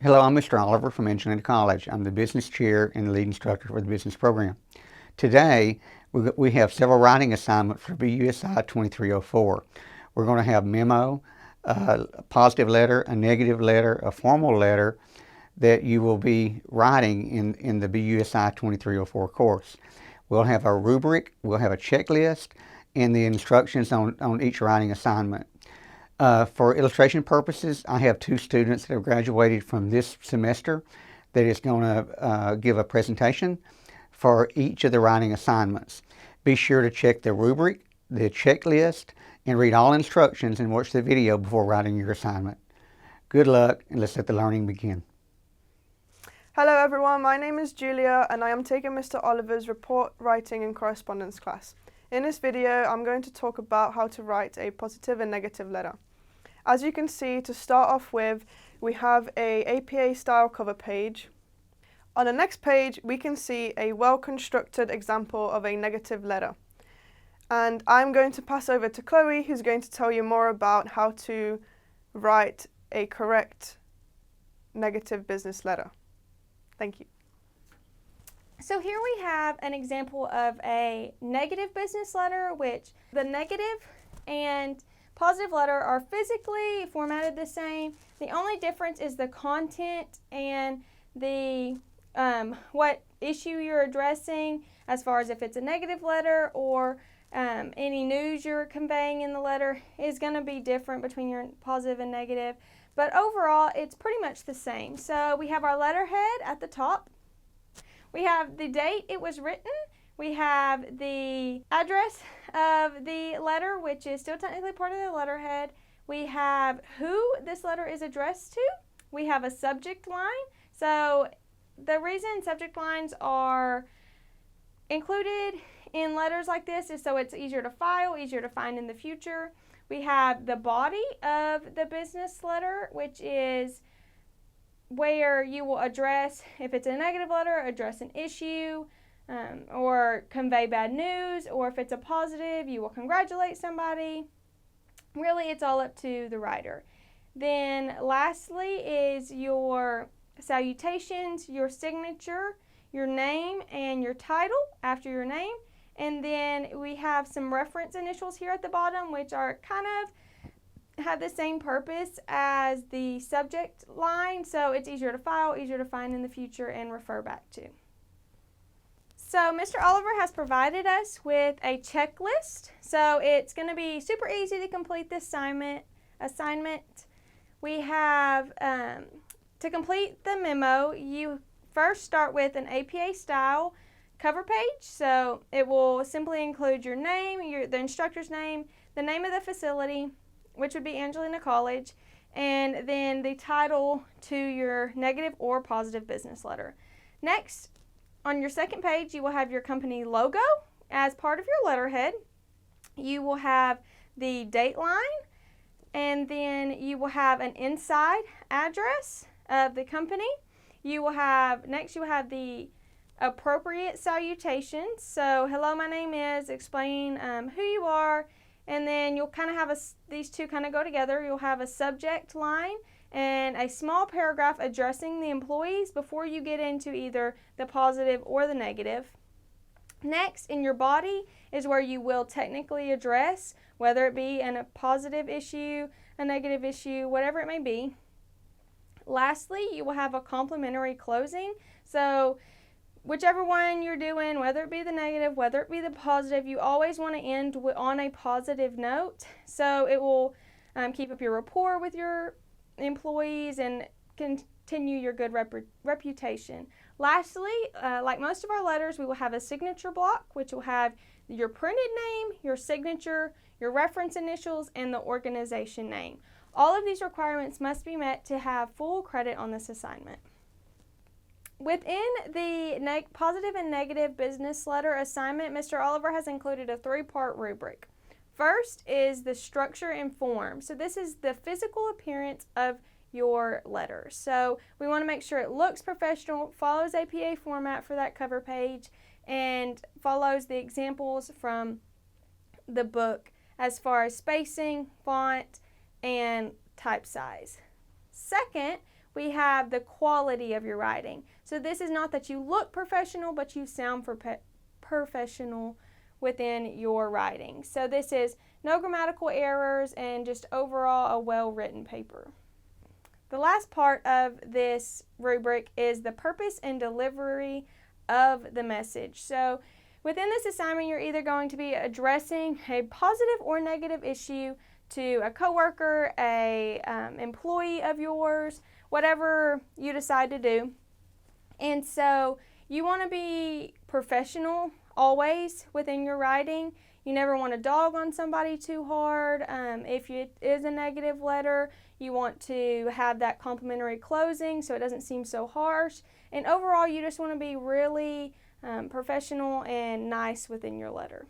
Hello, I'm Mr. Oliver from Angelina College. I'm the business chair and the lead instructor for the business program. Today, we have several writing assignments for BUSI 2304. We're going to have memo, a positive letter, a negative letter, a formal letter that you will be writing in the BUSI 2304 course. We'll have a rubric, we'll have a checklist, and the instructions on each writing assignment. For illustration purposes, I have two students that have graduated from this semester that is going to give a presentation for each of the writing assignments. Be sure to check the rubric, the checklist, and read all instructions and watch the video before writing your assignment. Good luck, and let's let the learning begin. Hello everyone, my name is Julia and I am taking Mr. Oliver's report writing and correspondence class. In this video, I'm going to talk about how to write a positive and negative letter. As you can see, to start off with, we have a APA style cover page. On the next page, we can see a well-constructed example of a negative letter. And I'm going to pass over to Chloe, who's going to tell you more about how to write a correct negative business letter. Thank you. So here we have an example of a negative business letter, which the negative and positive letter are physically formatted the same. The only difference is the content and the what issue you're addressing, as far as if it's a negative letter or any news you're conveying in the letter is going to be different between your positive and negative. But overall, it's pretty much the same. So we have our letterhead at the top. We have the date it was written. We have the address of the letter, which is still technically part of the letterhead. We have who this letter is addressed to. We have a subject line. So the reason subject lines are included in letters like this is so it's easier to file, easier to find in the future. We have the body of the business letter, which is where you will address, if it's a negative letter, address an issue or convey bad news, or if it's a positive, you will congratulate somebody. Really, it's all up to the writer. Then lastly is your salutations, your signature, your name, and your title after your name. And then we have some reference initials here at the bottom, which are kind of have the same purpose as the subject line, so it's easier to file, easier to find in the future, and refer back to. So Mr. Oliver has provided us with a checklist, so it's going to be super easy to complete this assignment. We have, to complete the memo, you first start with an APA style cover page, so it will simply include your name, the instructor's name, the name of the facility, which would be Angelina College, and then the title to your negative or positive business letter. Next, on your second page, you will have your company logo as part of your letterhead. You will have the date line, and then you will have an inside address of the company. You will have the appropriate salutations. So, hello, my name is, explain who you are. And then you'll kind of have these two kind of go together. You'll have a subject line and a small paragraph addressing the employees before you get into either the positive or the negative. Next, in your body is where you will technically address, whether it be a positive issue, a negative issue, whatever it may be. Lastly, you will have a complimentary closing. So whichever one you're doing, whether it be the negative, whether it be the positive, you always want to end on a positive note. So it will keep up your rapport with your employees and continue your good reputation. Lastly, like most of our letters, we will have a signature block, which will have your printed name, your signature, your reference initials, and the organization name. All of these requirements must be met to have full credit on this assignment. Within the positive and negative business letter assignment, Mr. Oliver has included a three-part rubric. First is the structure and form. So this is the physical appearance of your letter. So we want to make sure it looks professional, follows APA format for that cover page, and follows the examples from the book as far as spacing, font, and type size. Second, we have the quality of your writing. So this is not that you look professional, but you sound professional within your writing. So this is no grammatical errors and just overall a well-written paper. The last part of this rubric is the purpose and delivery of the message. So within this assignment, you're either going to be addressing a positive or negative issue to a coworker, a employee of yours, whatever you decide to do. And so you want to be professional always within your writing. You never want to dog on somebody too hard. If it is a negative letter, you want to have that complimentary closing so it doesn't seem so harsh. And overall, you just want to be really professional and nice within your letter.